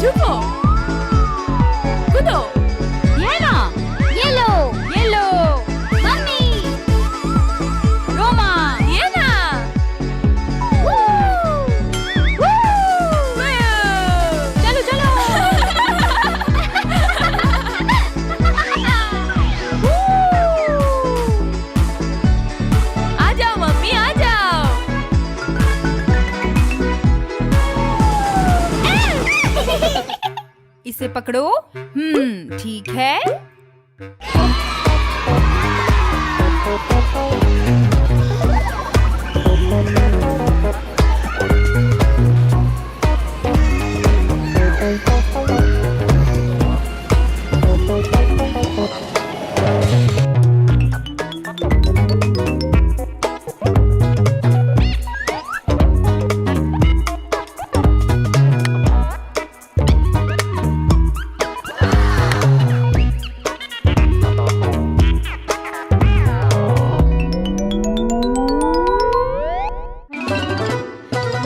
झुको, कूदो। ये ना, येलो, येलो, मम्मी, रोमा, ये ना। वू, वू, चलो चलो। आ जाओ मम्मी, आ जाओ। इसे पकड़ो। ठीक है।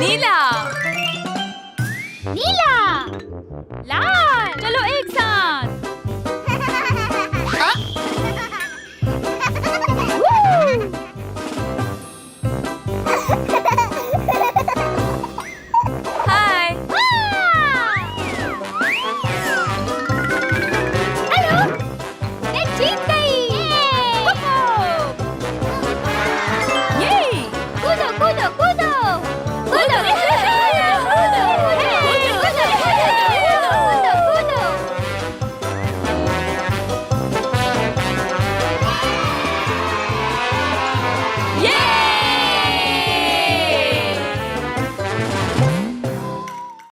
नीला, नीला, लाल। चलो एक साथ।